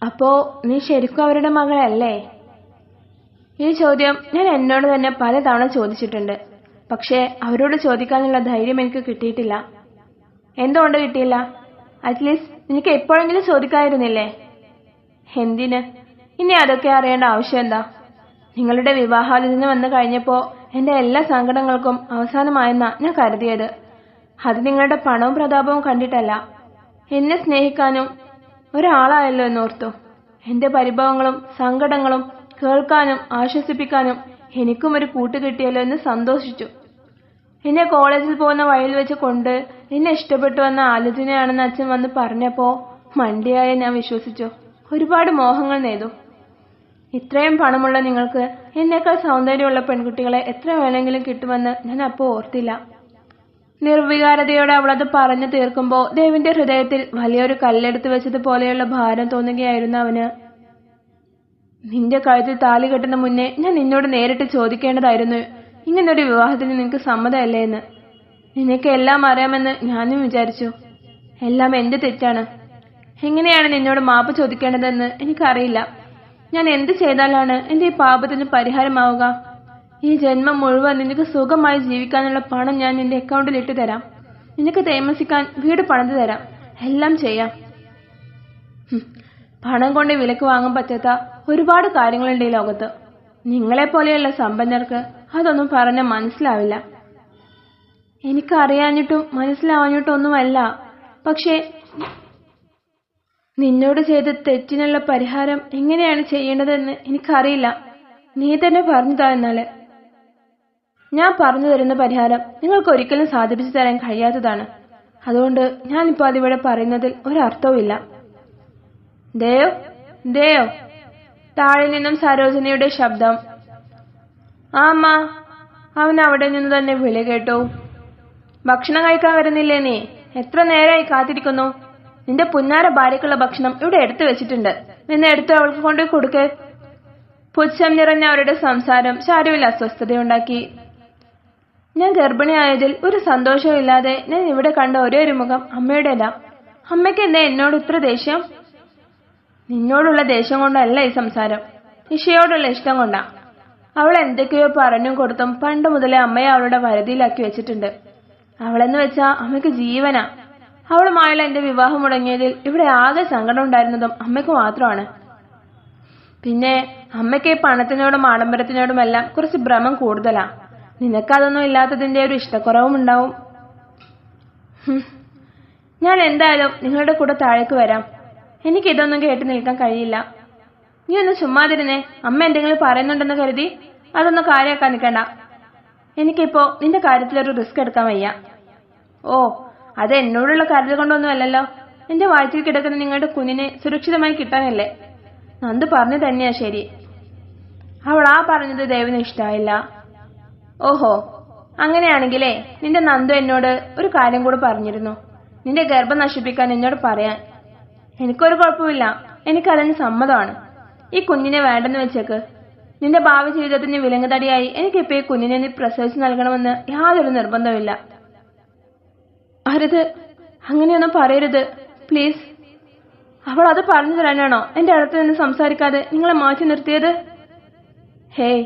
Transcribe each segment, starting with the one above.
അപ്പോ നീ ശരിക്കും അവരുടെ മകളല്ലേ? ഈ ചോദ്യം ഞാൻ എന്നോട് തന്നെ പലതവണ ചോദിച്ചിട്ടുണ്ട്. പക്ഷേ അവരോട് ചോദിക്കാനുള്ള ധൈര്യം എനിക്ക് കിട്ടിയിട്ടില്ല. എന്തുകൊണ്ട് കിട്ടിയില്ല? അറ്റ്ലീസ്റ്റ് എനിക്ക് എപ്പോഴെങ്കിലും ചോദിക്കായിരുന്നില്ലേ? എന്തിന്? ഇനി അതൊക്കെ അറിയേണ്ട ആവശ്യം എന്താ? നിങ്ങളുടെ വിവാഹാലോചന വന്നു കഴിഞ്ഞപ്പോ എന്റെ എല്ലാ സങ്കടങ്ങൾക്കും അവസാനമായെന്നാ ഞാൻ കരുതിയത്. അത് നിങ്ങളുടെ പണവും പ്രതാപവും കണ്ടിട്ടല്ല, എന്നെ സ്നേഹിക്കാനും ഒരാളായല്ലോ എന്നോർത്തു. എന്റെ പരിഭവങ്ങളും സങ്കടങ്ങളും കേൾക്കാനും ആശ്വസിപ്പിക്കാനും എനിക്കും ഒരു കൂട്ട് കിട്ടിയല്ലോ എന്ന് സന്തോഷിച്ചു. എന്നെ കോളേജിൽ പോകുന്ന വഴിയിൽ വെച്ച് കൊണ്ട് എന്നെ ഇഷ്ടപ്പെട്ടു വന്ന ആലോചനയാണെന്ന് അച്ഛൻ വന്ന് പറഞ്ഞപ്പോ മണ്ടിയായ ഞാൻ വിശ്വസിച്ചു. ഒരുപാട് മോഹങ്ങൾ നെയ്തു. ഇത്രയും പണമുള്ള നിങ്ങൾക്ക് എന്നേക്കാൾ സൗന്ദര്യമുള്ള പെൺകുട്ടികളെ എത്ര വേണമെങ്കിലും കിട്ടുമെന്ന് ഞാൻ അപ്പോൾ ഓർത്തില്ല. നിർവികാരതയോടെ അവളത് പറഞ്ഞു തീർക്കുമ്പോ ദേവിന്റെ ഹൃദയത്തിൽ വലിയൊരു കല്ലെടുത്ത് വെച്ചതുപോലെയുള്ള ഭാരം തോന്നുകയായിരുന്നു അവന്. നിന്റെ കഴുത്തിൽ താലി കെട്ടുന്ന മുന്നേ ഞാൻ നിന്നോട് നേരിട്ട് ചോദിക്കേണ്ടതായിരുന്നു, ഇങ്ങനൊരു വിവാഹത്തിന് നിനക്ക് സമ്മതമല്ലേ എന്ന്. നിനക്ക് എല്ലാം അറിയാമെന്ന് ഞാനും വിചാരിച്ചു. എല്ലാം എന്റെ തെറ്റാണ്. എങ്ങനെയാണ് നിന്നോട് മാപ്പ് ചോദിക്കേണ്ടതെന്ന് എനിക്കറിയില്ല. ഞാൻ എന്ത് ചെയ്താലാണ് എന്റെ ഈ പാപത്തിന് പരിഹാരമാവുക? ഈ ജന്മം മുഴുവൻ നിനക്ക് സുഖമായി ജീവിക്കാനുള്ള പണം ഞാൻ നിന്റെ അക്കൗണ്ടിൽ ഇട്ടു തരാം. നിനക്ക് താമസിക്കാൻ വീട് പണിതു തരാം. എല്ലാം ചെയ്യാം. പണം കൊണ്ട് വിലക്ക് വാങ്ങാൻ പറ്റാത്ത ഒരുപാട് കാര്യങ്ങളുണ്ട് ഈ ലോകത്ത്. നിങ്ങളെപ്പോലെയുള്ള സമ്പന്നർക്ക് അതൊന്നും പറഞ്ഞാൽ മനസ്സിലാവില്ല. എനിക്കറിയാഞ്ഞിട്ടും മനസ്സിലാവാഞ്ഞിട്ടും ഒന്നുമല്ല. പക്ഷേ നിന്നോട് ചെയ്ത തെറ്റിനുള്ള പരിഹാരം എങ്ങനെയാണ് ചെയ്യേണ്ടതെന്ന് എനിക്കറിയില്ല. നീ തന്നെ പറഞ്ഞുതാ. എന്നാല് ഞാൻ പറഞ്ഞു തരുന്ന പരിഹാരം നിങ്ങൾക്ക് ഒരിക്കലും സാധിപ്പിച്ചു തരാൻ കഴിയാത്തതാണ്. അതുകൊണ്ട് ഞാനിപ്പോ അതിവിടെ പറയുന്നതിൽ ഒരർത്ഥവുമില്ല. ദേവ്, ദേവ്! താഴെ നിന്നും സരോജിനിയുടെ ശബ്ദം. ആ അമ്മ. അവൻ അവിടെ നിന്ന് തന്നെ വിളി കേട്ടു. ഭക്ഷണം കഴിക്കാൻ വരുന്നില്ലേ നീ? എത്ര നേരമായി കാത്തിരിക്കുന്നു. നിന്റെ പുന്നാര ഭാര്യക്കുള്ള ഭക്ഷണം ഇവിടെ എടുത്തു വെച്ചിട്ടുണ്ട്. നിന്നെ എടുത്ത് അവൾക്ക് കൊണ്ട് കൊടുക്കേ. പുച്ഛം നിറഞ്ഞ അവരുടെ സംസാരം ശാരുവിൽ അസ്വസ്ഥതയുണ്ടാക്കി. ഞാൻ ഗർഭിണിയായതിൽ ഒരു സന്തോഷവും ഇല്ലാതെ ഞാൻ ഇവിടെ കണ്ട ഒരേ ഒരു മുഖം അമ്മയുടേതാ. അമ്മയ്ക്ക് എന്താ എന്നോട് ഇത്ര ദേഷ്യം? നിന്നോടുള്ള ദേഷ്യം കൊണ്ടല്ല ഈ സംസാരം, ഇഷയോടുള്ള ഇഷ്ടം കൊണ്ടാ. അവൾ എന്തൊക്കെയോ പറഞ്ഞും കൊടുത്തും പണ്ട് മുതലേ അമ്മയെ അവളുടെ വരുതിയിലാക്കി വെച്ചിട്ടുണ്ട്. അവളെന്ന് വെച്ചാ അമ്മയ്ക്ക് ജീവനാ. അവളുമായുള്ള എന്റെ വിവാഹം മുടങ്ങിയതിൽ ഇവിടെ ആകെ സങ്കടം ഉണ്ടായിരുന്നതും അമ്മയ്ക്ക് മാത്രമാണ്. പിന്നെ അമ്മയ്ക്ക് ഈ പണത്തിനോടും ആഡംബരത്തിനോടുമെല്ലാം കുറച്ച് ഭ്രമം കൂടുതലാ. നിനക്കതൊന്നും ഇല്ലാത്തതിന്റെ ഒരു ഇഷ്ടക്കുറവും ഉണ്ടാവും. ഞാൻ എന്തായാലും നിങ്ങളുടെ കൂടെ താഴേക്ക് വരാം. എനിക്കിതൊന്നും കേട്ട് നിൽക്കാൻ കഴിയില്ല. നീ ഒന്ന് ചുമ്മാതിരുന്നേ. അമ്മ എന്തെങ്കിലും പറയുന്നുണ്ടെന്ന് കരുതി അതൊന്നും കാര്യമാക്കാൻ നിൽക്കണ്ട. എനിക്കിപ്പോ നിന്റെ കാര്യത്തിലൊരു റിസ്ക് എടുക്കാൻ വയ്യ. ഓ, അത് എന്നോടുള്ള കരുതൽ കൊണ്ടൊന്നും അല്ലല്ലോ. എന്റെ വയറ്റിൽ കിടക്കുന്ന നിങ്ങളുടെ കുഞ്ഞിനെ സുരക്ഷിതമായി കിട്ടാനല്ലേ. നന്ദു പറഞ്ഞു തന്നെയാ ശരി. അവൾ ആ പറഞ്ഞത് ദേവിന് ഇഷ്ടായില്ല. ഓഹോ, അങ്ങനെയാണെങ്കിലേ നിന്റെ നന്ദു എന്നോട് ഒരു കാര്യം കൂടെ പറഞ്ഞിരുന്നു. നിന്റെ ഗർഭം നശിപ്പിക്കാൻ എന്നോട് പറയാൻ. എനിക്കൊരു കുഴപ്പമില്ല. എനിക്കതിന് സമ്മതമാണ്. ഈ കുഞ്ഞിനെ വേണ്ടെന്ന് വെച്ചേക്ക്. നിന്റെ ഭാവി ജീവിതത്തിന് വിലങ്ങുതടിയായി എനിക്കിപ്പോ ഈ കുഞ്ഞിനെ നീ പ്രസവിച്ചു നൽകണമെന്ന് യാതൊരു നിർബന്ധമില്ല. അരുത്, അങ്ങനെയൊന്നും പറയരുത് പ്ലീസ്. അവൾ അത് പറഞ്ഞു തരാനാണോ എന്റെ അടുത്ത് നിന്ന് സംസാരിക്കാതെ നിങ്ങളെ മാറ്റി നിർത്തിയത്? ഹേയ്,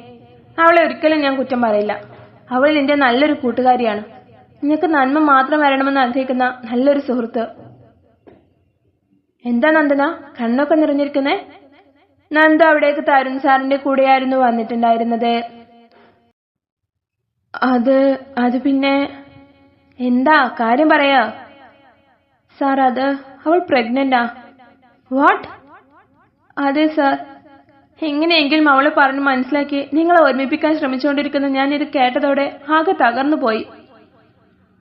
അവളെ ഒരിക്കലും ഞാൻ കുറ്റം പറയില്ല. അവൾ നിന്റെ നല്ലൊരു കൂട്ടുകാരിയാണ്. നിനക്ക് നന്മ മാത്രം വരണമെന്ന് ആഗ്രഹിക്കുന്ന നല്ലൊരു സുഹൃത്ത്. എന്താ നന്ദന കണ്ണൊക്കെ നിറഞ്ഞിരിക്കുന്നേ? നന്ദു അവിടേക്ക് തരുൺ സാറിന്റെ കൂടെയായിരുന്നു വന്നിട്ടുണ്ടായിരുന്നത്. അത് പിന്നെ എന്താ കാര്യം പറയാ? സാർ, അവൾ പ്രഗ്നന്റാ. വാട്ട്? അതെ സാർ. എങ്ങനെയെങ്കിലും അവളെ പറഞ്ഞ് മനസ്സിലാക്കി നിങ്ങളെ ഓർമ്മിപ്പിക്കാൻ ശ്രമിച്ചുകൊണ്ടിരിക്കുന്ന ഞാൻ ഇത് കേട്ടതോടെ ആകെ തകർന്നു പോയി.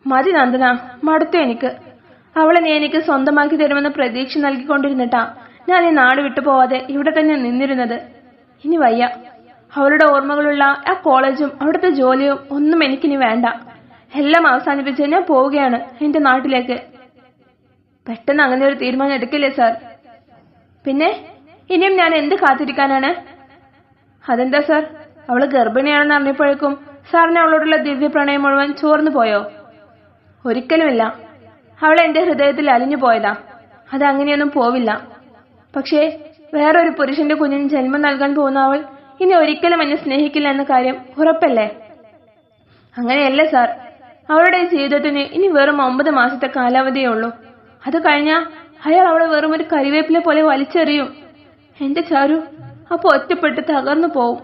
മതി നന്ദന, മടുത്തു എനിക്ക്. അവളെ നീ എനിക്ക് സ്വന്തമാക്കി തരുമെന്ന് പ്രതീക്ഷ നൽകിക്കൊണ്ടിരുന്നിട്ടാ ഞാൻ ഈ നാട് വിട്ടുപോവാതെ ഇവിടെ തന്നെ നിന്നിരുന്നത്. ഇനി വയ്യ. അവളുടെ ഓർമ്മകളുള്ള ആ കോളേജും അവിടുത്തെ ജോലിയും ഒന്നും എനിക്കിനി വേണ്ട. എല്ലാം അവസാനിപ്പിച്ച് ഞാൻ പോവുകയാണ് എന്റെ നാട്ടിലേക്ക്. പെട്ടെന്ന് അങ്ങനെ ഒരു തീരുമാനം എടുക്കില്ലേ സാർ? പിന്നെ ഇനിയും ഞാൻ എന്ത് കാത്തിരിക്കാനാണ്? അതെന്താ സാർ, അവള് ഗർഭിണിയാണെന്ന് അറിഞ്ഞപ്പോഴേക്കും സാറിന് അവളോടുള്ള ദിവ്യ പ്രണയം മുഴുവൻ ചോർന്നു പോയോ? ഒരിക്കലുമില്ല. അവൾ എന്റെ ഹൃദയത്തിൽ അലിഞ്ഞു പോയതാ. അതങ്ങനെയൊന്നും പോവില്ല. പക്ഷേ വേറൊരു പുരുഷന്റെ കുഞ്ഞിന് ജന്മം നൽകാൻ പോകുന്ന അവൾ ഇനി ഒരിക്കലും എന്നെ സ്നേഹിക്കില്ല എന്ന കാര്യം ഉറപ്പല്ലേ? അങ്ങനെയല്ല സാർ. അവളുടെ ജീവിതത്തിന് ഇനി വെറും 9 മാസത്തെ കാലാവധിയേ ഉള്ളൂ. അത് കഴിഞ്ഞാൽ അയാൾ അവളെ വെറും ഒരു കരിവേപ്പിലെ പോലെ വലിച്ചെറിയും. എന്റെ ചാരു അപ്പൊ ഒറ്റപ്പെട്ട് തകർന്നു പോവും.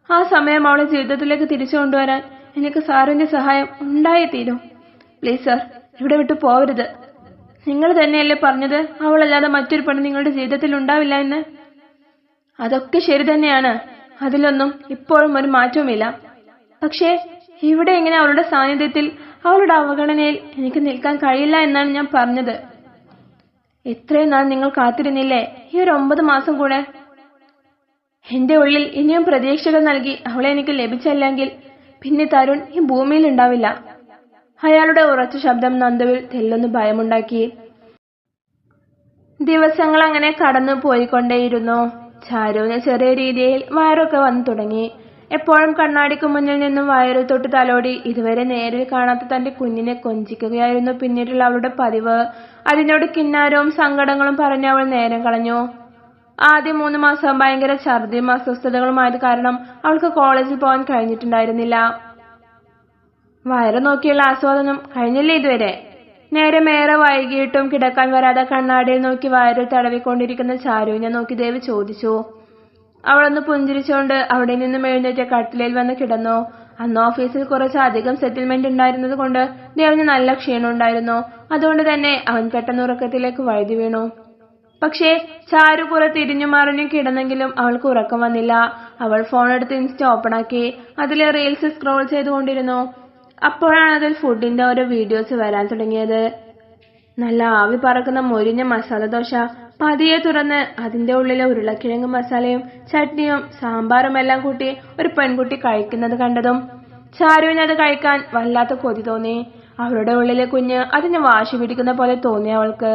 ആ സമയം അവളെ ജീവിതത്തിലേക്ക് തിരിച്ചു കൊണ്ടുവരാൻ എനിക്ക് സാറിന്റെ സഹായം ഉണ്ടായേ തീരും. പ്ലീസ് സാർ, ഇവിടെ വിട്ടു പോവരുത്. നിങ്ങൾ തന്നെയല്ലേ പറഞ്ഞത് അവളല്ലാതെ മറ്റൊരു പെണ്ണ് നിങ്ങളുടെ ജീവിതത്തിൽ ഉണ്ടാവില്ല എന്ന്? അതൊക്കെ ശരി തന്നെയാണ്. അതിലൊന്നും ഇപ്പോഴും ഒരു മാറ്റവുമില്ല. പക്ഷേ ഇവിടെ ഇങ്ങനെ അവളുടെ സാന്നിധ്യത്തിൽ, അവളുടെ അവഗണനയിൽ എനിക്ക് നിൽക്കാൻ കഴിയില്ല എന്നാണ് ഞാൻ പറഞ്ഞത്. ഇത്രയും നാൾ നിങ്ങൾ കാത്തിരുന്നില്ലേ ഈ ഒരു 9 മാസം കൂടെ? എന്റെ ഉള്ളിൽ ഇനിയും പ്രതീക്ഷകൾ നൽകി അവളെ എനിക്ക് ലഭിച്ചല്ലെങ്കിൽ പിന്നെ തരുൺ ഈ ഭൂമിയിൽ ഉണ്ടാവില്ല. അയാളുടെ ഉറച്ച ശബ്ദം നന്ദുവിൽ തെല്ലൊന്ന് ഭയമുണ്ടാക്കി. ദിവസങ്ങൾ അങ്ങനെ കടന്നു പോയിക്കൊണ്ടേയിരുന്നു. ചാരുവിന് ചെറിയ രീതിയിൽ വയറൊക്കെ വന്നു തുടങ്ങി. എപ്പോഴും കണ്ണാടിക്ക് മുന്നിൽ നിന്നും വയറിൽ തൊട്ട് തലോടി ഇതുവരെ നേരിൽ കാണാത്ത തന്റെ കുഞ്ഞിനെ കൊഞ്ചിക്കുകയായിരുന്നു പിന്നീടുള്ള അവളുടെ പതിവ്. അതിനോട് കിന്നാരവും സങ്കടങ്ങളും പറഞ്ഞ് അവൾ നേരം കളഞ്ഞു. ആദ്യം 3 മാസം ഭയങ്കര ഛർദിയും അസ്വസ്ഥതകളുമായത് കാരണം അവൾക്ക് കോളേജിൽ പോകാൻ കഴിഞ്ഞിട്ടുണ്ടായിരുന്നില്ല. വയറ് നോക്കിയുള്ള ആസ്വാദനം കഴിഞ്ഞില്ലേ ഇതുവരെ? നേരമേറെ വൈകിട്ടും കിടക്കാൻ വരാതെ കണ്ണാടിയിൽ നോക്കി വയറിൽ തടവിക്കൊണ്ടിരിക്കുന്ന ചാരുവിനെ നോക്കി ദേവി ചോദിച്ചു. അവളൊന്ന് പുഞ്ചിരിച്ചുകൊണ്ട് അവിടെ നിന്നും എഴുന്നേറ്റ് കട്ടിലിൽ വന്ന് കിടന്നു. അന്ന് ഓഫീസിൽ കുറച്ചധികം സെറ്റിൽമെന്റ് ഉണ്ടായിരുന്നത് കൊണ്ട് ദേവിന് നല്ല ക്ഷീണം ഉണ്ടായിരുന്നു. അതുകൊണ്ട് തന്നെ അവൻ പെട്ടെന്ന് ഉറക്കത്തിലേക്ക് വഴുതി വീണു. പക്ഷേ ചാരു കുറെ തിരിഞ്ഞു മറിഞ്ഞു കിടന്നെങ്കിലും അവൾക്ക് ഉറക്കം വന്നില്ല. അവൾ ഫോൺ എടുത്ത് ഇൻസ്റ്റ ഓപ്പണാക്കി അതിലെ റീൽസ് സ്ക്രോൾ ചെയ്തുകൊണ്ടിരുന്നു. അപ്പോഴാണ് അതിൽ ഫുഡിന്റെ ഓരോ വീഡിയോസ് വരാൻ തുടങ്ങിയത്. നല്ല ആവി പറക്കുന്ന മൊരിഞ്ഞ മസാല ദോശ പതിയെ തുറന്ന് അതിന്റെ ഉള്ളിലെ ഉരുളക്കിഴങ്ങ് മസാലയും ചട്നിയും സാമ്പാറും എല്ലാം കൂട്ടി ഒരു പെൺകുട്ടി കഴിക്കുന്നത് കണ്ടതും ചാരുവിന് അത് കഴിക്കാൻ വല്ലാത്ത കൊതി തോന്നി. അവളുടെ ഉള്ളിലെ കുഞ്ഞ് അതിന് വാശി പിടിക്കുന്ന പോലെ തോന്നി അവൾക്ക്.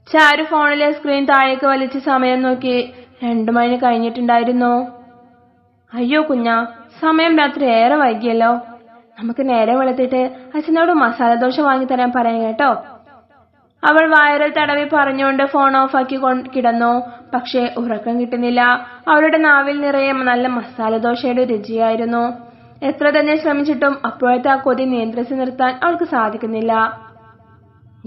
ചാരു ഫോണിലെ സ്ക്രീൻ താഴേക്ക് വലിച്ച് സമയം നോക്കി. 2 മണി കഴിഞ്ഞിട്ടുണ്ടായിരുന്നു. അയ്യോ കുഞ്ഞാ, സമയം രാത്രി ഏറെ വൈകിയല്ലോ. നമുക്ക് നേരെ വെളുത്തിട്ട് അച്ഛനോട് മസാല ദോശ വാങ്ങിത്തരാൻ പറയാം കേട്ടോ. അവൾ വയറിൽ തടവി പറഞ്ഞുകൊണ്ട് ഫോൺ ഓഫാക്കി കിടന്നു. പക്ഷേ ഉറക്കം കിട്ടുന്നില്ല. അവളുടെ നാവിൽ നിറയെ നല്ല മസാല ദോശയുടെ രുചിയായിരുന്നു. എത്ര തന്നെ ശ്രമിച്ചിട്ടും അപ്പോഴത്തെ ആ കൊതി നിയന്ത്രിച്ചു നിർത്താൻ അവൾക്ക് സാധിക്കുന്നില്ല.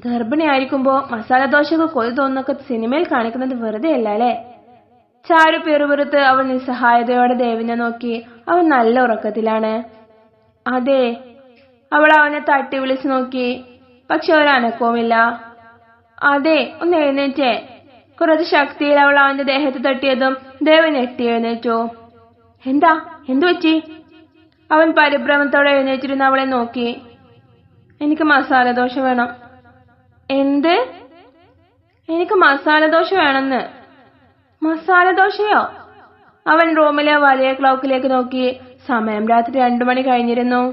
ഗർഭിണിയായിരിക്കുമ്പോ മസാല ദോശക്ക് കൊതി തോന്നുന്നൊക്കെ സിനിമയിൽ കാണിക്കുന്നത് വെറുതെ അല്ല അല്ലേ? ചാരു പിറുപിറുത്ത് അവൾ നിസ്സഹായതയോടെ ദേവിനെ നോക്കി. അവൻ നല്ല ഉറക്കത്തിലാണ്. അതെ. അവൾ അവനെ തട്ടി വിളിച്ചു നോക്കി. പക്ഷെ ഒരനക്കവുമില്ല. അതെ, ഒന്ന് എഴുന്നേറ്റേ. കുറച്ച് ശക്തിയിൽ അവൾ അവന്റെ ദേഹത്ത് തട്ടിയതും ദേവൻ ഞെട്ടി എഴുന്നേറ്റു. എന്താ, എന്തു പറ്റി? അവൻ പരിഭ്രമത്തോടെ എഴുന്നേറ്റിരുന്ന് അവളെ നോക്കി. എനിക്ക് മസാല ദോശ വേണം. എന്ത്? എനിക്ക് മസാല ദോശ വേണമെന്ന്. മസാല ദോശയോ? അവൻ റൂമിലെ വലിയ ക്ലോക്കിലേക്ക് നോക്കി. സമയം രാത്രി 2 മണി കഴിഞ്ഞിരുന്നു.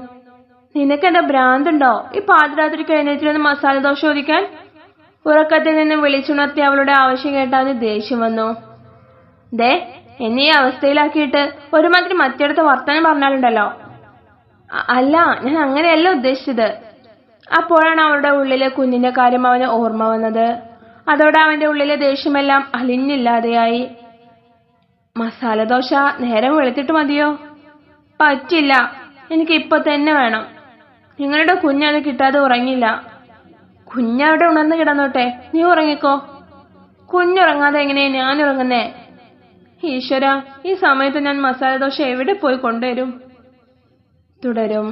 നിനക്കെന്താ ഭ്രാന്തുണ്ടോ ഈ പാതിരാത്രിക്ക് എഴുന്നേറ്റിരുന്ന് മസാല ദോശ ചോദിക്കാൻ? ഉറക്കത്തിൽ നിന്ന് വിളിച്ചുണർത്തി അവളുടെ ആവശ്യം കേട്ട് അവന് ദേഷ്യം വന്നു. ദേ, എന്നെ ഈ അവസ്ഥയിലാക്കിയിട്ട് ഒരുമാതിരി മറ്റിടത്ത് വർത്തമാനം പറഞ്ഞാലുണ്ടല്ലോ. അല്ല, ഞാൻ അങ്ങനെയല്ല ഉദ്ദേശിച്ചത്. അപ്പോഴാണ് അവളുടെ ഉള്ളിലെ കുഞ്ഞിന്റെ കാര്യം അവന് ഓർമ്മ വന്നത്. അതോടെ അവന്റെ ഉള്ളിലെ ദേഷ്യമെല്ലാം അലിഞ്ഞില്ലാതെയായി. മസാല ദോശ നേരം വെളുത്തിട്ട് മതിയോ? പറ്റില്ല, എനിക്ക് ഇപ്പൊ തന്നെ വേണം. നിങ്ങളുടെ കുഞ്ഞത് കിട്ടാതെ ഉറങ്ങില്ല. കുഞ്ഞവിടെ ഉണർന്നു കിടന്നോട്ടെ, നീ ഉറങ്ങിക്കോ. കുഞ്ഞുറങ്ങാതെ എങ്ങനെയാ ഞാൻ ഉറങ്ങുന്നേ? ഈശ്വര, ഈ സമയത്ത് ഞാൻ മസാല ദോശ എവിടെ പോയി കൊണ്ടുവരും? തുടരും.